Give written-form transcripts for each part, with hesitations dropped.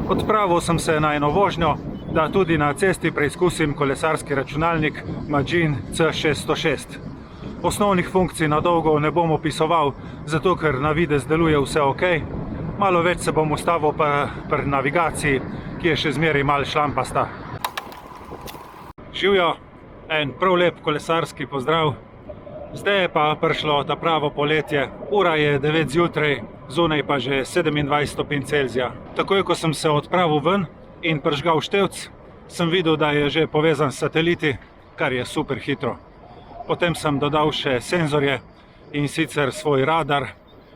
Odpravil sem se na eno vožnjo, da tudi na cesti preizkusim kolesarski računalnik Magin C606. Osnovnih funkcij na dolgo ne bom opisoval, zato ker na videz deluje vse ok. Malo več se bom ustavil pri navigaciji, ki je še zmeraj malo šlampasta. Živjo, en prav lep kolesarski pozdrav. Zdaj je pa prišlo ta pravo poletje. Ura je 9 zjutraj, zunaj pa že 27 stopinj Celzija. Takoj, ko sem se odpravil ven in prižgal števc, sem videl, da je že povezan s sateliti, kar je super hitro. Potem sem dodal še senzorje, in sicer svoj radar,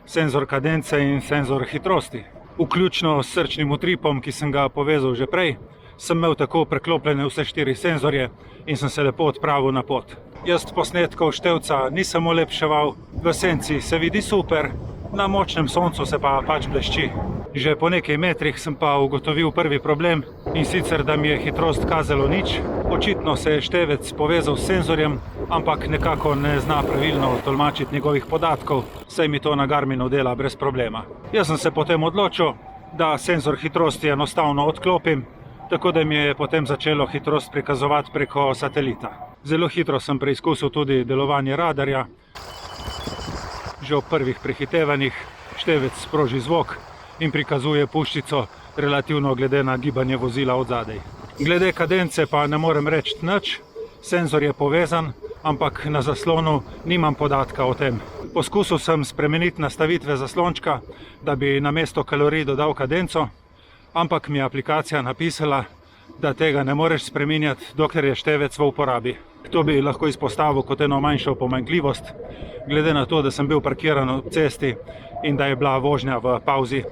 senzor kadence in senzor hitrosti. Vključno s srčnim utripom, ki sem ga povezal že prej, sem imel tako preklopljene vse 4 senzorje in sem se lepo odpravil na pot. Jaz posnetkov števca nisem olepševal, v senci se vidi super, na močnem soncu se pa pač blešči. Že po nekaj metrih sem pa ugotovil prvi problem, in sicer, da mi je hitrost kazalo nič. Očitno se je števec povezal s senzorjem, ampak nekako ne zna pravilno tolmačiti njegovih podatkov, saj mi to na Garminu dela brez problema. Jaz sem se potem odločil, da senzor hitrosti enostavno odklopim, tako da mi je potem začelo hitrost prikazovati preko satelita. Zelo hitro sem preizkusil tudi delovanje radarja. Že ob prvih prehitevanjih števec sproži zvok in prikazuje puščico relativno glede na gibanje vozila od zadaj. Glede kadence pa ne morem reči nič, senzor je povezan, ampak na zaslonu nimam podatka o tem. Poskusil sem spremeniti nastavitve zaslončka, da bi namesto kalorij dodal kadenco, ampak mi je aplikacija napisala, da tega ne moreš spreminjati, dokler je števec v uporabi. To bi lahko izpostavil kot eno manjšo pomanjkljivost, glede na to, da sem bil parkiran ob cesti in da je bila vožnja v pauzi,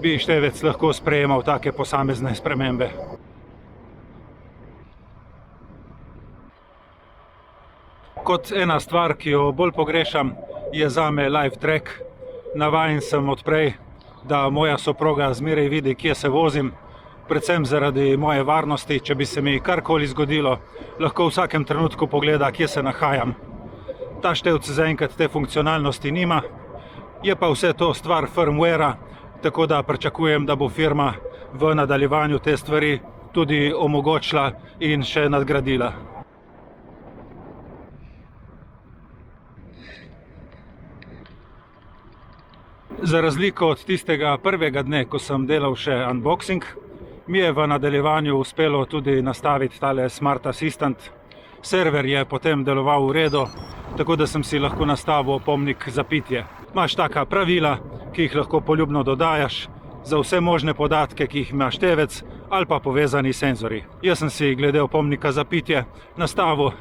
bi števec lahko sprejemal take posamezne spremembe. Kot ena stvar, ki jo bolj pogrešam, je zame live track. Navajen sem odprej, da moja soproga zmeraj vidi, kje se vozim, predvsem zaradi moje varnosti, če bi se mi karkoli zgodilo, lahko v vsakem trenutku pogleda, kje se nahajam. Ta števc zaenkrat te funkcionalnosti nima, je pa vse to stvar firmwarea, tako da pričakujem, da bo firma v nadaljevanju te stvari tudi omogočila in še nadgradila. Za razliko od tistega prvega dne, ko sem delal še unboxing, mi je v nadaljevanju uspelo tudi nastaviti tale Smart Assistant. Server je potem deloval v redu, tako da sem si lahko nastavil opomnik za pitje. Imaš taka pravila, ki jih lahko poljubno dodajaš za vse možne podatke, ki jih ima števec ali pa povezani senzori. Jaz sem si glede opomnika za pitje nastavil,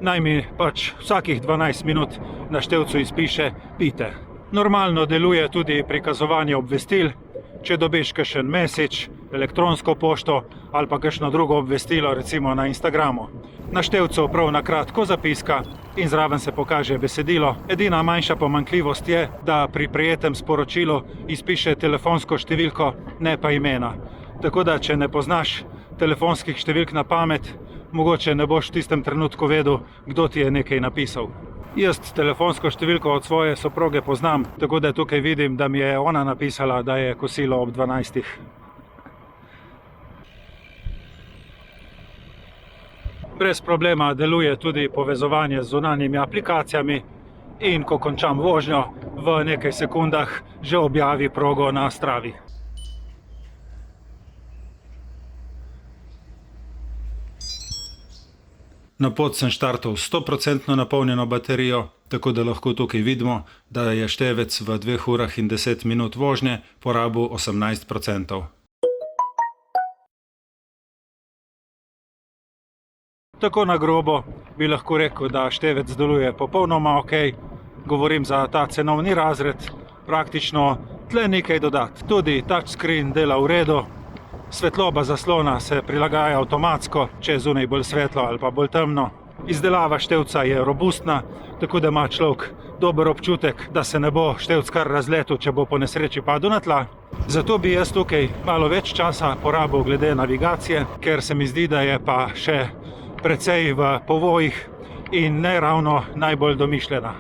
naj mi pač vsakih 12 minut na števcu izpiše pite. Normalno deluje tudi prikazovanje obvestil, če dobiš kakšen message, elektronsko pošto ali pa kakšno drugo obvestilo, recimo na Instagramu. Na števcu prav na kratko zapiska in zraven se pokaže besedilo. Edina manjša pomanjkljivost je, da pri prejetem sporočilu izpiše telefonsko številko, ne pa imena. Tako da, če ne poznaš telefonskih številk na pamet, mogoče ne boš v tistem trenutku vedel, kdo ti je nekaj napisal. Jaz telefonsko številko od svoje soproge poznam, tako da tukaj vidim, da mi je ona napisala, da je kosilo ob 12. Brez problema deluje tudi povezovanje z zunanjimi aplikacijami in ko končam vožnjo, v nekaj sekundah že objavi progo na Stravi. Na pot sem štartal 100% napolnjeno baterijo, tako da lahko tukaj vidimo, da je števec v 2 urah in 10 minut vožnje porabil 18%. Tako na grobo bi lahko rekel, da števec deluje popolnoma ok. Govorim za ta cenovni razred, praktično tle nekaj dodati. Tudi touchscreen dela v redu. Svetloba zaslona se prilagaja avtomatsko, če je zunaj bolj svetlo ali pa bolj temno. Izdelava števca je robustna, tako da ima človek dober občutek, da se ne bo števc kar razletel, če bo po nesreči padel na tla. Zato bi jaz tukaj malo več časa porabil glede navigacije, ker se mi zdi, da je pa še precej v povojih in ne ravno najbolj domišljena.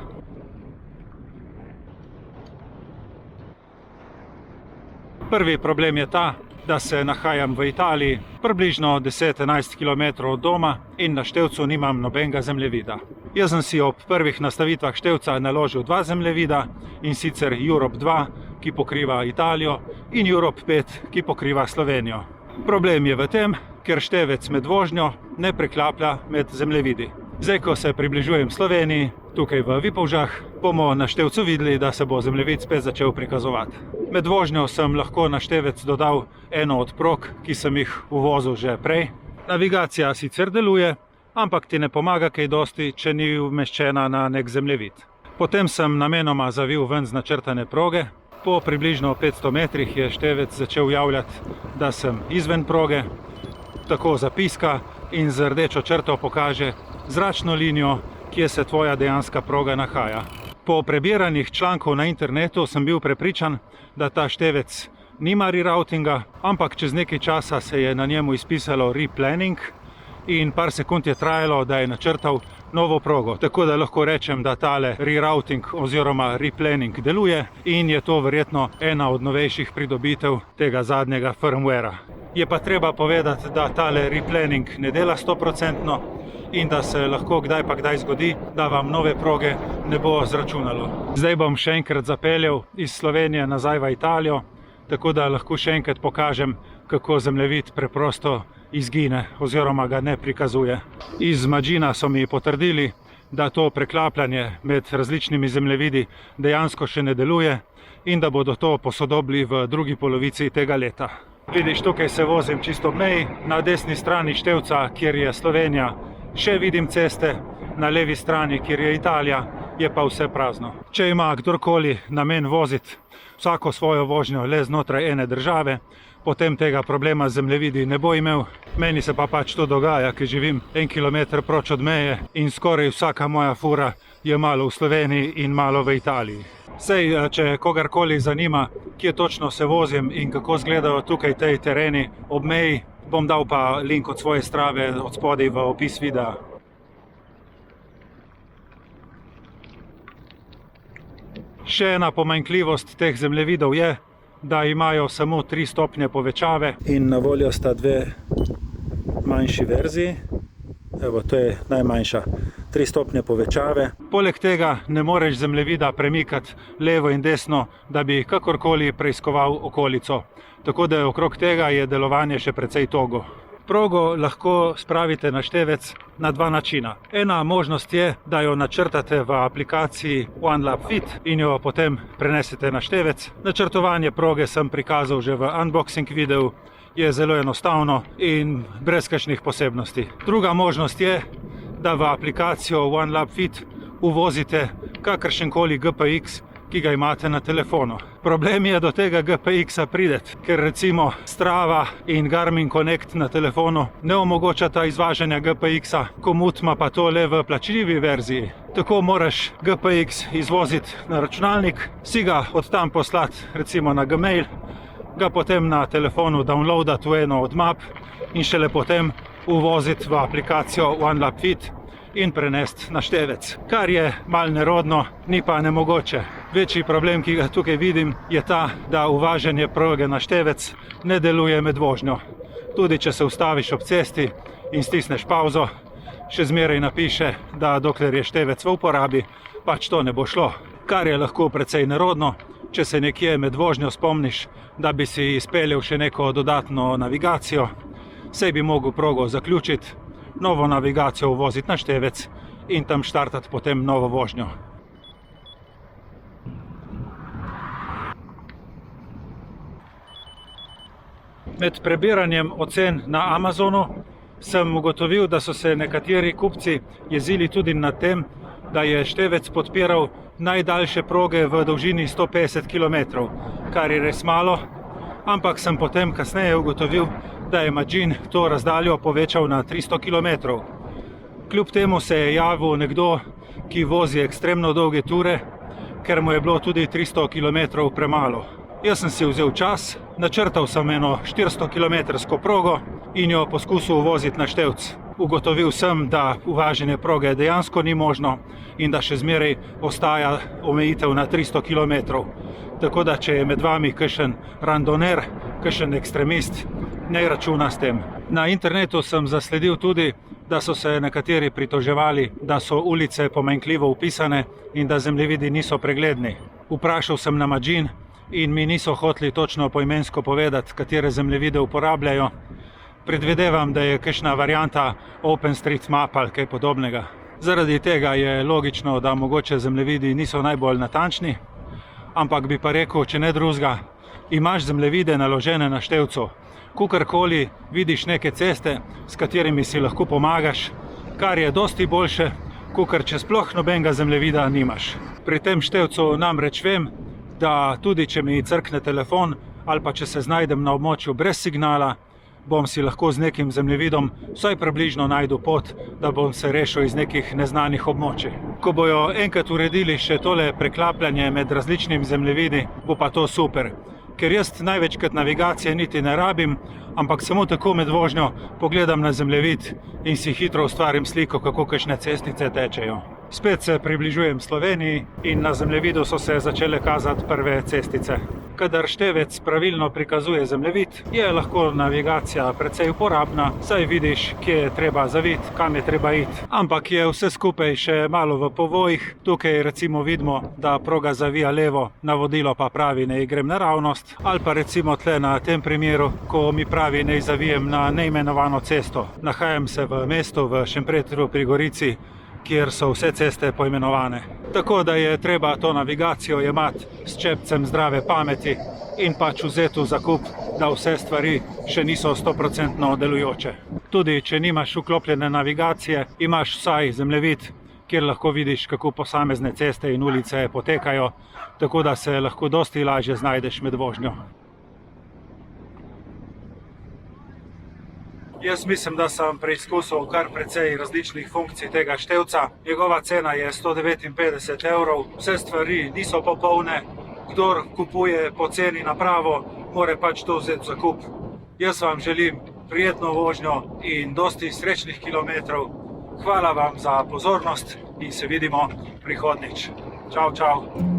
Prvi problem je ta, da se nahajam v Italiji, približno 10-11 km od doma in na števcu nimam nobenega zemljevida. Jaz sem si ob prvih nastavitvah števca naložil dva zemljevida, in sicer Europe 2, ki pokriva Italijo, in Europe 5, ki pokriva Slovenijo. Problem je v tem, ker števec med vožnjo ne preklaplja med zemljevidi. Zdaj, ko se približujem Sloveniji, tukaj v Vipavžah, bomo na števcu videli, da se bo zemljevid spet začel prikazovati. Med vožnjo sem lahko na števec dodal eno od prog, ki sem jih uvozil že prej. Navigacija sicer deluje, ampak ti ne pomaga kaj dosti, če ni umeščena na nek zemljevid. Potem sem namenoma zavil ven z načrtane proge. Po približno 500 metrih je števec začel javljati, da sem izven proge. Tako zapiska in z rdečo črto pokaže zračno linijo, kje se tvoja dejanska proga nahaja. Po prebiranjih člankov na internetu sem bil prepričan, da ta števec nima reroutinga, ampak čez nekaj časa se je na njemu izpisalo replanning in par sekund je trajalo, da je načrtal novo progo. Tako da lahko rečem, da tale rerouting oziroma replanning deluje in je to verjetno ena od novejših pridobitev tega zadnjega firmwarea. Je pa treba povedati, da tale replanning ne dela 100% in da se lahko kdaj pa kdaj zgodi, da vam nove proge ne bo zračunalo. Zdaj bom še enkrat zapeljal iz Slovenije nazaj v Italijo, tako da lahko še enkrat pokažem, kako zemljevid preprosto izgine oziroma ga ne prikazuje. Iz Magina so mi potrdili, da to preklapljanje med različnimi zemljevidi dejansko še ne deluje in da bodo to posodobili v drugi polovici tega leta. Vidiš, tukaj se vozim čisto ob meji, na desni strani števca, kjer je Slovenija, še vidim ceste, na levi strani, kjer je Italija, je pa vse prazno. Če ima kdorkoli namen voziti vsako svojo vožnjo le znotraj ene države, potem tega problema z zemljevidi ne bo imel. Meni se pa pač to dogaja, ker živim 1 kilometer proč od meje in skoraj vsaka moja fura je malo v Sloveniji in malo v Italiji. Sej, če kogarkoli zanima, kje točno se vozim in kako izgledajo tukaj tej tereni ob meji, bom dal pa link od svoje Strave od spodaj v opis videa. Še ena pomanjkljivost teh zemljevidov je, da imajo samo 3 stopnje povečave in na voljo sta dve manjši verziji. Evo, to je najmanjša, 3 stopnje povečave. Poleg tega ne moreš zemljevida premikati levo in desno, da bi kakorkoli preiskoval okolico. Tako da okrog tega je delovanje še precej togo. Progo lahko spravite na števec na dva načina. Ena možnost je, da jo načrtate v aplikaciji OneLabFit in jo potem prenesete na števec. Načrtovanje proge sem prikazal že v unboxing videu, je zelo enostavno in brez kakšnih posebnosti. Druga možnost je, da v aplikacijo OneLabFit uvozite kakršenkoli GPX, ki ga imate na telefonu. Problem je do tega GPX-a prideti, ker recimo Strava in Garmin Connect na telefonu ne omogočata izvažanja GPX-a, Komoot ima pa to le v plačljivi verziji. Tako moraš GPX izvoziti na računalnik, si ga od tam poslati recimo na Gmail, ga potem na telefonu downloadati v eno od map in šele potem uvoziti v aplikacijo OneLabFit in prenesti na števec, kar je mal nerodno, ni pa nemogoče. Večji problem, ki ga tukaj vidim, je ta, da uvažanje proge na števec ne deluje med vožnjo. Tudi če se ustaviš ob cesti in stisneš pauzo, še zmeraj napiše, da dokler je števec v uporabi, pač to ne bo šlo. Kar je lahko precej nerodno, če se nekje med vožnjo spomniš, da bi si izpeljal še neko dodatno navigacijo, sej bi mogel progo zaključiti, novo navigacijo uvoziti na števec in tam štartati potem novo vožnjo. Med prebiranjem ocen na Amazonu sem ugotovil, da so se nekateri kupci jezili tudi nad tem, da je števec podpiral najdaljše proge v dolžini 150 km, kar je res malo, ampak sem potem kasneje ugotovil, da je Magin to razdaljo povečal na 300 km. Kljub temu se je javil nekdo, ki vozi ekstremno dolge ture, ker mu je bilo tudi 300 km premalo. Jaz sem si vzel čas, načrtal sem eno 400 km progo in jo poskusil uvoziti na števc. Ugotovil sem, da uvažanje proge dejansko ni možno in da še zmeraj ostaja omejitev na 300 km. Tako da, če je med vami kakšen randoner, kakšen ekstremist ne računa s tem. Na internetu sem zasledil tudi, da so se nekateri pritoževali, da so ulice pomanjkljivo vpisane in da zemljevidi niso pregledni. Vprašal sem na Madžin in mi niso hoteli točno poimensko povedati, katere zemljevide uporabljajo. Predvidevam, da je kakšna varianta OpenStreetMap ali kaj podobnega. Zaradi tega je logično, da mogoče zemljevidi niso najbolj natančni, ampak bi pa rekel, če ne drugega, imaš zemljevide naložene na števcu. Kukarkoli vidiš neke ceste, s katerimi si lahko pomagaš, kar je dosti boljše, kakor če sploh nobenega zemljevida nimaš. Pri tem števcu namreč vem, da tudi če mi crkne telefon ali pa če se znajdem na območju brez signala, bom si lahko z nekim zemljevidom vsaj približno najdu pot, da bom se rešil iz nekih neznanih območij. Ko bojo enkrat uredili še tole preklapljanje med različnimi zemljevidi, bo pa to super. Ker jaz največkrat navigacije niti ne rabim, ampak samo tako med vožnjo pogledam na zemljevid in si hitro ustvarim sliko, kako kakšne cestice tečejo. Spet se približujem Sloveniji in na zemljevidu so se začele kazati prve cestice. Kadar števec pravilno prikazuje zemljevid, je lahko navigacija precej uporabna, saj vidiš, kje je treba zaviti, kam je treba iti. Ampak je vse skupaj še malo v povojih. Tukaj recimo vidimo, da proga zavija levo, navodilo pa pravi, naj grem naravnost. Ali pa recimo tle na tem primeru, ko mi pravi, naj zavijem na neimenovano cesto. Nahajam se v mestu, v Šempetru pri Gorici, kjer so vse ceste poimenovane. Tako da je treba to navigacijo jemati s čepcem zdrave pameti in pač vzeti v zakup, da vse stvari še niso 100% delujoče. Tudi če nimaš vklopljene navigacije, imaš vsaj zemljevid, kjer lahko vidiš, kako posamezne ceste in ulice potekajo, tako da se lahko dosti lažje znajdeš med vožnjo. Jaz mislim, da sem preizkusil kar precej različnih funkcij tega števca. Njegova cena je 159 €. Vse stvari niso popolne. Kdor kupuje poceni napravo, mora pač to vzeti v zakup. Jaz vam želim prijetno vožnjo in dosti srečnih kilometrov. Hvala vam za pozornost in se vidimo prihodnjič. Čau, čau.